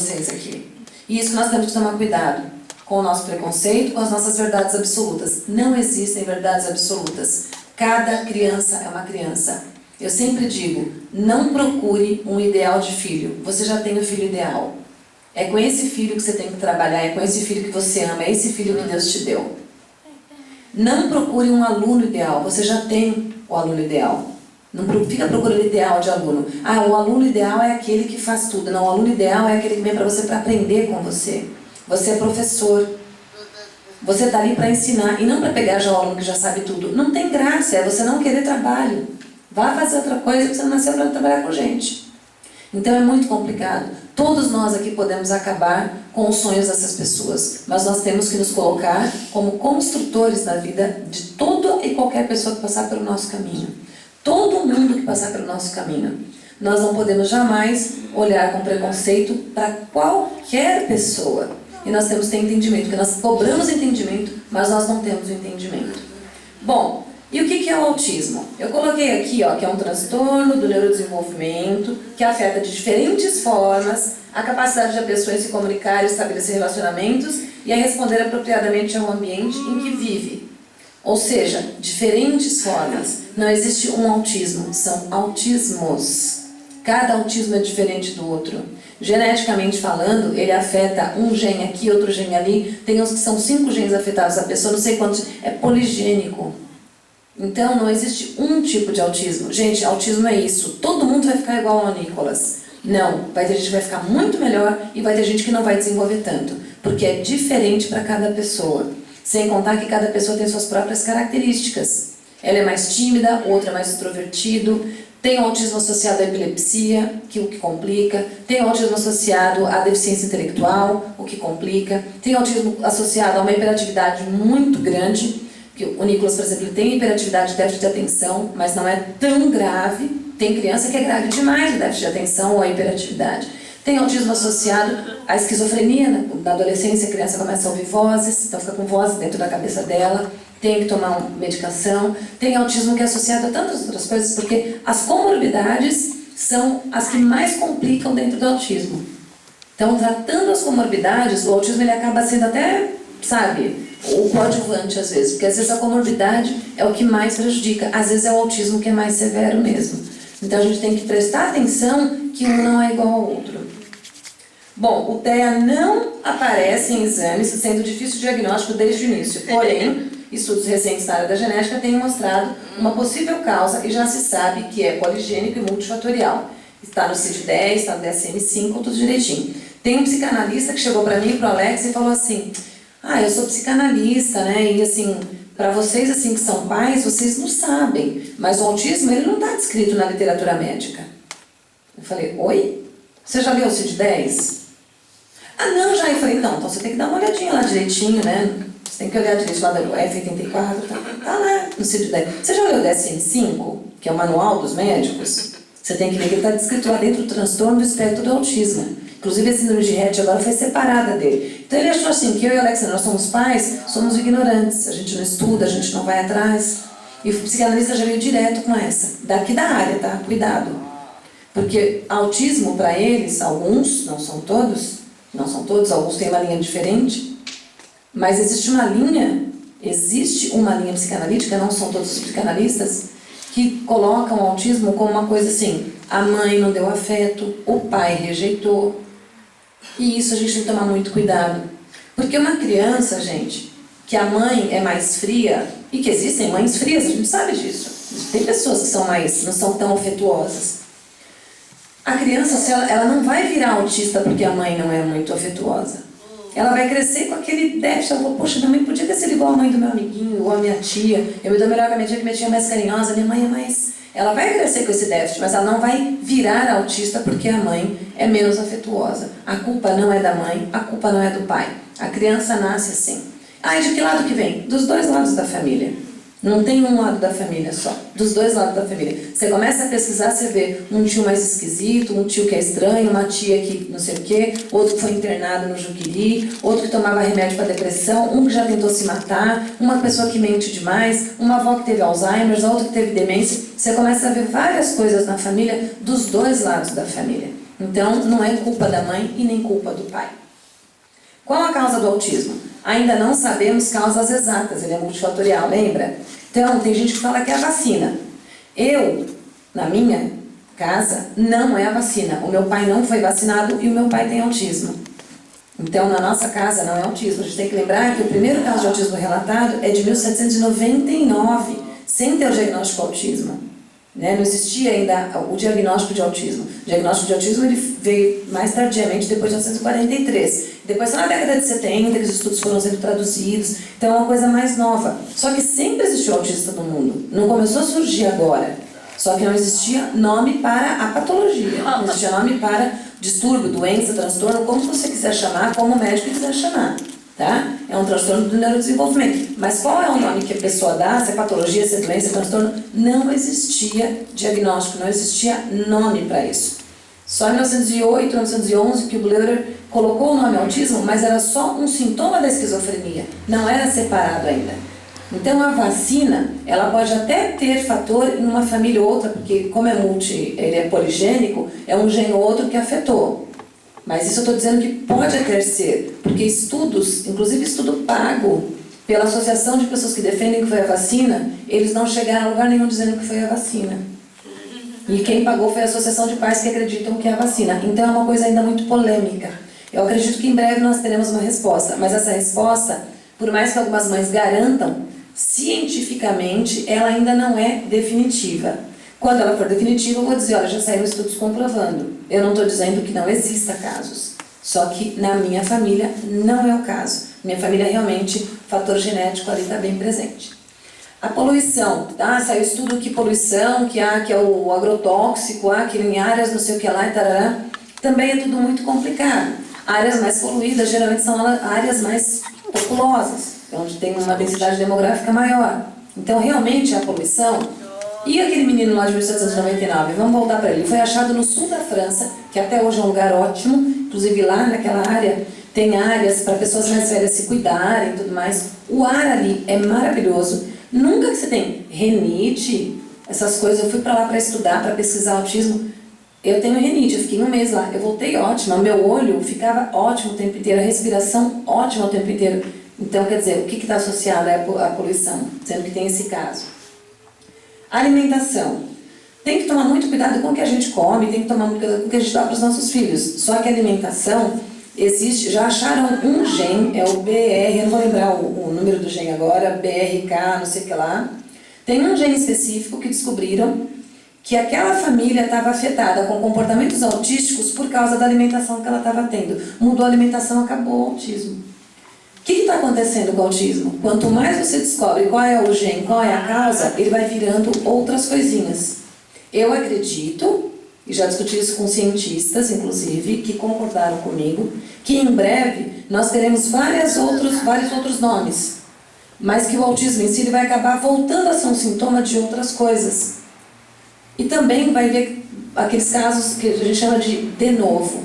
vocês aqui. E isso nós temos que tomar cuidado com o nosso preconceito, com as nossas verdades absolutas. Não existem verdades absolutas. Cada criança é uma criança. Eu sempre digo, não procure um ideal de filho. Você já tem o filho ideal. É com esse filho que você tem que trabalhar, é com esse filho que você ama, é esse filho que Deus te deu. Não procure um aluno ideal, você já tem o aluno ideal. Não fica procurando ideal de aluno. Ah, o aluno ideal é aquele que faz tudo. Não, o aluno ideal é aquele que vem para você para aprender com você. Você é professor. Você está ali para ensinar e não para pegar já o aluno que já sabe tudo. Não tem graça, é você não querer trabalho. Vá fazer outra coisa que você não nasceu para trabalhar com gente. Então é muito complicado. Todos nós aqui podemos acabar com os sonhos dessas pessoas, mas nós temos que nos colocar como construtores da vida de toda e qualquer pessoa que passar pelo nosso caminho. Todo mundo que passar pelo nosso caminho. Nós não podemos jamais olhar com preconceito para qualquer pessoa. E nós temos que ter entendimento, porque nós cobramos entendimento, mas nós não temos o entendimento. Bom, e o que é o autismo? Eu coloquei aqui, ó, que é um transtorno do neurodesenvolvimento que afeta de diferentes formas a capacidade da pessoa em se comunicar, estabelecer relacionamentos e a responder apropriadamente ao ambiente em que vive. Ou seja, diferentes formas. Não existe um autismo, são autismos. Cada autismo é diferente do outro. Geneticamente falando, ele afeta um gene aqui, outro gene ali. Tem uns que são 5 genes afetados, a pessoa não sei quantos, é poligênico. Então não existe um tipo de autismo. Gente, autismo é isso. Todo mundo vai ficar igual ao Nicolas. Não, vai ter gente que vai ficar muito melhor e vai ter gente que não vai desenvolver tanto. Porque é diferente para cada pessoa. Sem contar que cada pessoa tem suas próprias características. Ela é mais tímida, outra é mais extrovertido. Tem o autismo associado à epilepsia, o que complica. Tem o autismo associado à deficiência intelectual, o que complica. Tem o autismo associado a uma hiperatividade muito grande. O Nicolas, por exemplo, tem hiperatividade de déficit de atenção, mas não é tão grave. Tem criança que é grave demais o déficit de atenção ou a hiperatividade. Tem autismo associado à esquizofrenia, né? Na adolescência a criança começa a ouvir vozes, então fica com vozes dentro da cabeça dela, tem que tomar uma medicação. Tem autismo que é associado a tantas outras coisas, porque as comorbidades são as que mais complicam dentro do autismo. Então, tratando as comorbidades, o autismo ele acaba sendo até, sabe, o coadjuvante às vezes, porque às vezes a comorbidade é o que mais prejudica, às vezes é o autismo que é mais severo mesmo. Então a gente tem que prestar atenção que um não é igual ao outro. Bom, o TEA não aparece em exames, sendo difícil o diagnóstico desde o início. Porém, estudos recentes na área da genética têm mostrado uma possível causa e já se sabe que é poligênico e multifatorial. Está no CID-10, está no DSM-5, tudo direitinho. Tem um psicanalista que chegou para mim, para o Alex, e falou assim: eu sou psicanalista, né? E assim, para vocês assim que são pais, vocês não sabem, mas o autismo ele não está descrito na literatura médica. Eu falei: oi? Você já leu o CID-10? Ah, não, já. Eu falei: então você tem que dar uma olhadinha lá direitinho, né? Você tem que olhar direito lá do F84, tá lá no CID-10. Você já leu o DSM-5, que é o manual dos médicos? Você tem que ler que ele está descrito lá dentro do transtorno do espectro do autismo. Inclusive a síndrome de Rett agora foi separada dele. Então ele achou assim, que eu e a Alexa, nós somos pais, somos ignorantes, a gente não estuda, a gente não vai atrás. E o psicanalista já veio direto com essa, daqui da área, tá? Cuidado. Porque autismo para eles, alguns, não são todos, alguns têm uma linha diferente, mas existe uma linha psicanalítica, não são todos os psicanalistas, que colocam o autismo como uma coisa assim, a mãe não deu afeto, o pai rejeitou. E isso a gente tem que tomar muito cuidado. Porque uma criança, gente, que a mãe é mais fria, e que existem mães frias, a gente sabe disso. Tem pessoas que são não são tão afetuosas. A criança, ela não vai virar autista porque a mãe não é muito afetuosa. Ela vai crescer com aquele déficit. Ela fala: poxa, minha mãe podia ter sido igual a mãe do meu amiguinho, igual a minha tia. Eu me dou melhor com a minha tia, que minha tia é mais carinhosa, minha mãe é mais... Ela vai crescer com esse déficit, mas ela não vai virar autista porque a mãe é menos afetuosa. A culpa não é da mãe, a culpa não é do pai. A criança nasce assim. E de que lado que vem? Dos dois lados da família. Não tem um lado da família só, dos dois lados da família. Você começa a pesquisar, você vê um tio mais esquisito, um tio que é estranho, uma tia que não sei o quê, outro que foi internado no Juqueri, outro que tomava remédio para depressão, um que já tentou se matar, uma pessoa que mente demais, uma avó que teve Alzheimer, outra que teve demência. Você começa a ver várias coisas na família dos dois lados da família. Então, não é culpa da mãe e nem culpa do pai. Qual a causa do autismo? Ainda não sabemos causas exatas, ele é multifatorial, lembra? Então, tem gente que fala que é a vacina. Eu, na minha casa, não é a vacina. O meu pai não foi vacinado e o meu pai tem autismo. Então, na nossa casa não é autismo. A gente tem que lembrar que o primeiro caso de autismo relatado é de 1799, sem ter o diagnóstico autismo. Né? Não existia ainda o diagnóstico de autismo. O diagnóstico de autismo ele veio mais tardiamente, depois de 1943. Depois, só na década de 70, os estudos foram sendo traduzidos. Então, é uma coisa mais nova. Só que sempre existiu autista no mundo. Não começou a surgir agora. Só que não existia nome para a patologia. Não existia nome para distúrbio, doença, transtorno, como você quiser chamar, como o médico quiser chamar. Tá? É um transtorno do neurodesenvolvimento. Mas qual é o nome que a pessoa dá? Se é patologia, se é doença, se é transtorno? Não existia diagnóstico, não existia nome para isso. Só em 1908, 1911 que o Bleuler colocou o nome autismo, mas era só um sintoma da esquizofrenia. Não era separado ainda. Então a vacina, ela pode até ter fator em uma família ou outra, porque como ele é poligênico, é um gene ou outro que afetou. Mas isso eu estou dizendo que pode até ser, porque estudos, inclusive estudo pago pela associação de pessoas que defendem que foi a vacina, eles não chegaram a lugar nenhum dizendo que foi a vacina. E quem pagou foi a associação de pais que acreditam que é a vacina. Então é uma coisa ainda muito polêmica. Eu acredito que em breve nós teremos uma resposta, mas essa resposta, por mais que algumas mães garantam, cientificamente ela ainda não é definitiva. Quando ela for definitiva, eu vou dizer, olha, já saíram estudos comprovando. Eu não estou dizendo que não exista casos. Só que na minha família não é o caso. Minha família realmente, o fator genético ali está bem presente. A poluição, tá? Saiu estudo que poluição, que é o agrotóxico, que em áreas não sei o que lá e tarará. Também é tudo muito complicado. Áreas mais poluídas geralmente são áreas mais populosas, onde tem uma densidade demográfica maior. Então, realmente, a poluição... E aquele menino lá de 1799, vamos voltar para ele, foi achado no sul da França, que até hoje é um lugar ótimo, inclusive lá naquela área tem áreas para pessoas mais velhas se cuidarem e tudo mais. O ar ali é maravilhoso. Nunca que você tem rinite, essas coisas, eu fui para lá para estudar, para pesquisar autismo. Eu tenho rinite, eu fiquei um mês lá, eu voltei ótima, meu olho ficava ótimo o tempo inteiro, a respiração ótima o tempo inteiro. Então, quer dizer, o que está associado à poluição, sendo que tem esse caso? Alimentação. Tem que tomar muito cuidado com o que a gente come, tem que tomar muito cuidado com o que a gente dá para os nossos filhos. Só que a alimentação existe, já acharam um gene, é o BR, eu não vou lembrar o número do gene agora, BRK, não sei o que lá. Tem um gene específico que descobriram que aquela família estava afetada com comportamentos autísticos por causa da alimentação que ela estava tendo. Mudou a alimentação, acabou o autismo. O que está acontecendo com o autismo? Quanto mais você descobre qual é o gene, qual é a causa, ele vai virando outras coisinhas. Eu acredito, e já discuti isso com cientistas, inclusive, que concordaram comigo, que em breve nós teremos vários outros nomes, mas que o autismo em si ele vai acabar voltando a ser um sintoma de outras coisas. E também vai ver aqueles casos que a gente chama de novo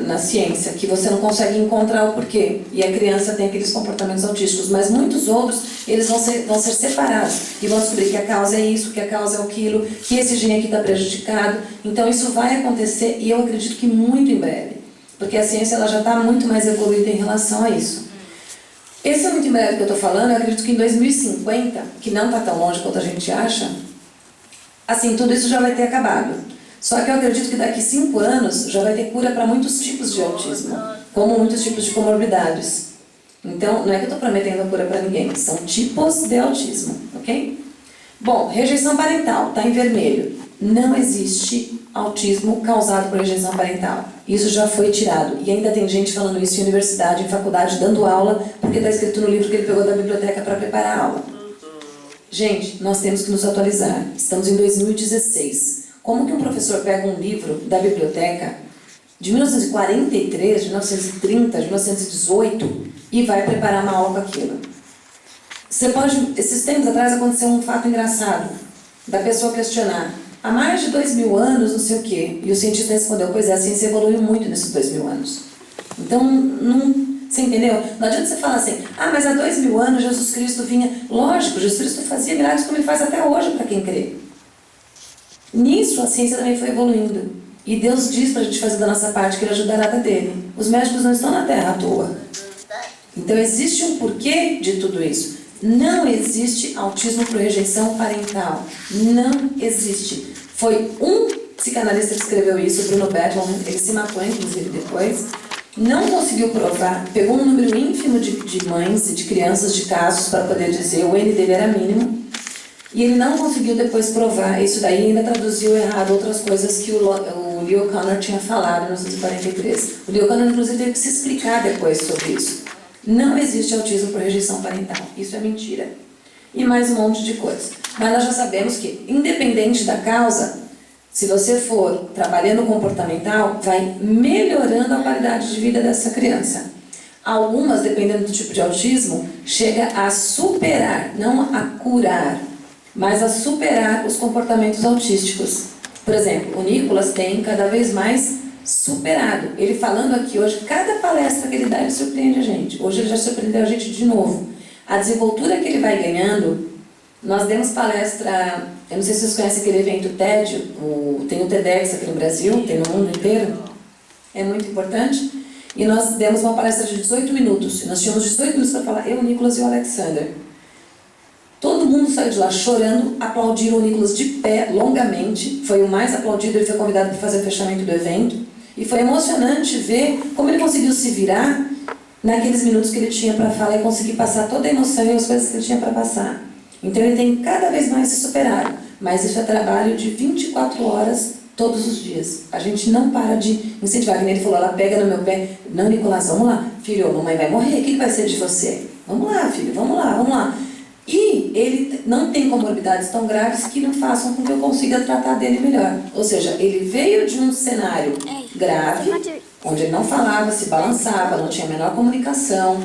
na ciência, que você não consegue encontrar o porquê. E a criança tem aqueles comportamentos autísticos, mas muitos outros, eles vão ser separados. E vão descobrir que a causa é isso, que a causa é aquilo, que esse gene aqui está prejudicado. Então isso vai acontecer e eu acredito que muito em breve. Porque a ciência ela já está muito mais evoluída em relação a isso. Esse é muito em breve que eu estou falando, eu acredito que em 2050, que não está tão longe quanto a gente acha, assim, tudo isso já vai ter acabado. Só que eu acredito que daqui 5 anos já vai ter cura para muitos tipos de autismo, como muitos tipos de comorbidades. Então, não é que eu estou prometendo a cura para ninguém, são tipos de autismo, ok? Bom, rejeição parental, está em vermelho. Não existe autismo causado por rejeição parental. Isso já foi tirado. E ainda tem gente falando isso em universidade, em faculdade, dando aula, porque está escrito no livro que ele pegou da biblioteca para preparar a aula. Gente, nós temos que nos atualizar. Estamos em 2016. Como que um professor pega um livro da biblioteca de 1943, de 1930, de 1918 e vai preparar uma aula com aquilo? Esses tempos atrás aconteceu um fato engraçado, da pessoa questionar, há mais de 2000 anos, não sei o quê, e o cientista respondeu, pois é, a ciência evoluiu muito nesses 2000 anos. Então, você entendeu? Não adianta você falar assim, mas há 2000 anos Jesus Cristo vinha. Lógico, Jesus Cristo fazia milagres como ele faz até hoje para quem crê. Nisso a ciência também foi evoluindo. E Deus diz para a gente fazer da nossa parte que Ele ajudará da dele. Os médicos não estão na Terra à toa. Então existe um porquê de tudo isso. Não existe autismo por rejeição parental. Não existe. Foi um psicanalista que escreveu isso, Bruno Bettman, ele se matou inclusive depois. Não conseguiu provar, pegou um número ínfimo de mães e de crianças, de casos, para poder dizer, o N dele era mínimo. E ele não conseguiu depois provar isso daí, ainda traduziu errado outras coisas que o Lee O'Connor tinha falado em 1943. O Lee O'Connor, inclusive, teve que se explicar depois sobre isso. Não existe autismo por rejeição parental. Isso é mentira. E mais um monte de coisa. Mas nós já sabemos que, independente da causa, se você for trabalhando comportamental, vai melhorando a qualidade de vida dessa criança. Algumas, dependendo do tipo de autismo, chega a superar, não a curar, mas a superar os comportamentos autísticos. Por exemplo, o Nicolas tem cada vez mais superado. Ele falando aqui hoje, cada palestra que ele dá, ele surpreende a gente. Hoje ele já surpreendeu a gente de novo. A desenvoltura que ele vai ganhando, nós demos palestra, eu não sei se vocês conhecem aquele evento TED, tem o TEDx aqui no Brasil, tem no mundo inteiro, é muito importante. E nós demos uma palestra de 18 minutos, e nós tínhamos 18 minutos para falar, eu, o Nicolas e o Alexander. Todo mundo saiu de lá chorando, aplaudiram o Nicolas de pé, longamente. Foi o mais aplaudido, ele foi convidado para fazer o fechamento do evento. E foi emocionante ver como ele conseguiu se virar naqueles minutos que ele tinha para falar e conseguir passar toda a emoção e as coisas que ele tinha para passar. Então ele tem cada vez mais se superado. Mas isso é trabalho de 24 horas todos os dias. A gente não para de incentivar. Que nem ele falou, ela pega no meu pé. Não, Nicolas, vamos lá. Filho, a mamãe vai morrer, o que vai ser de você? Vamos lá, filho, vamos lá, vamos lá. E ele não tem comorbidades tão graves que não façam com que eu consiga tratar dele melhor. Ou seja, ele veio de um cenário grave, onde ele não falava, se balançava, não tinha a menor comunicação,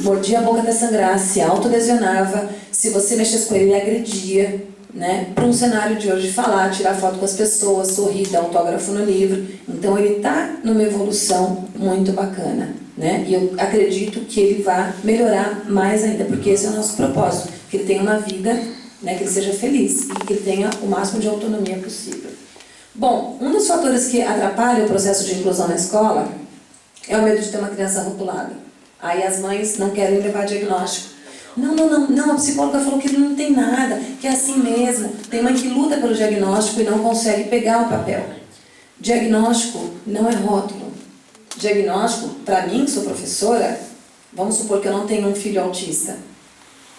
mordia a boca até sangrar, se autolesionava, se você mexesse com ele, ele agredia, né? Para um cenário de hoje, falar, tirar foto com as pessoas, sorrir, dar autógrafo no livro. Então ele está numa evolução muito bacana, né? E eu acredito que ele vai melhorar mais ainda, porque esse é o nosso propósito, que ele tenha uma vida, né, que ele seja feliz e que ele tenha o máximo de autonomia possível. Bom, um dos fatores que atrapalha o processo de inclusão na escola é o medo de ter uma criança rotulada. Aí as mães não querem levar diagnóstico. Não, a psicóloga falou que ele não tem nada, que é assim mesmo. Tem mãe que luta pelo diagnóstico e não consegue pegar o papel. Diagnóstico não é rótulo. Diagnóstico, para mim, que sou professora, vamos supor que eu não tenho um filho autista.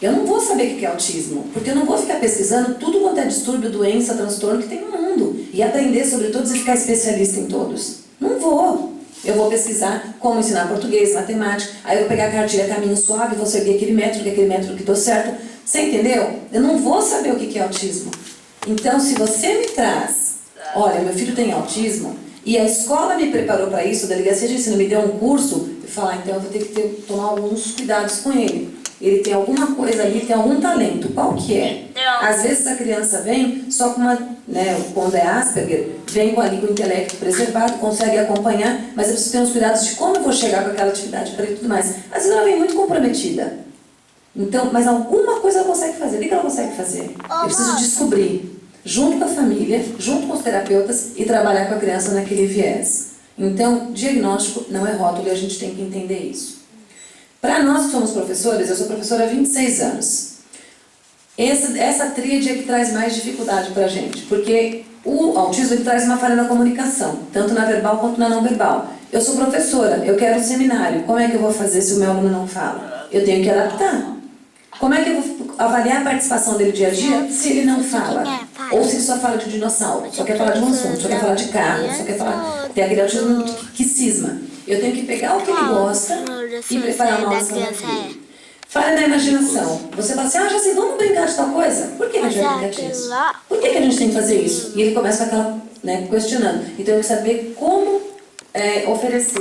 Eu não vou saber o que é autismo, porque eu não vou ficar pesquisando tudo quanto é distúrbio, doença, transtorno que tem no mundo e aprender sobre todos e ficar especialista em todos. Não vou. Eu vou pesquisar como ensinar português, matemática, aí eu vou pegar a cartilha Caminho Suave, vou seguir aquele método que deu certo. Você entendeu? Eu não vou saber o que é autismo. Então, se você me traz, olha, meu filho tem autismo, e a escola me preparou para isso, a delegacia de ensino me deu um curso, eu falar, então eu vou ter que tomar alguns cuidados com ele. Ele tem alguma coisa ali, tem algum talento. Qual que é? Às vezes a criança vem só com uma, né, quando é Asperger, vem com ali com o intelecto preservado, consegue acompanhar, mas eu preciso ter uns cuidados de como eu vou chegar com aquela atividade para ele e tudo mais. Às vezes ela vem muito comprometida. Então, mas alguma coisa ela consegue fazer. O que ela consegue fazer? Eu preciso descobrir, junto com a família, junto com os terapeutas, e trabalhar com a criança naquele viés. Então, diagnóstico não é rótulo e a gente tem que entender isso. Para nós que somos professores, eu sou professora há 26 anos. Essa tríade é que traz mais dificuldade para a gente, porque o autismo ele traz uma falha na comunicação, tanto na verbal quanto na não verbal. Eu sou professora, eu quero um seminário, como é que eu vou fazer se o meu aluno não fala? Eu tenho que adaptar. Como é que eu vou avaliar a participação dele dia a dia se ele não fala? Ou se ele só fala de dinossauro, só quer falar de um assunto, só quer falar de carro, só quer falar... Tem aquele autismo que cisma. Eu tenho que pegar o que ele gosta e preparar uma aula dele. Fale na imaginação. Você fala assim, já sei, vamos brincar de tal coisa? Por que a gente vai brincar disso? Por que a gente tem que fazer isso? E ele começa com aquela, né, questionando. Então eu tenho que saber como oferecer.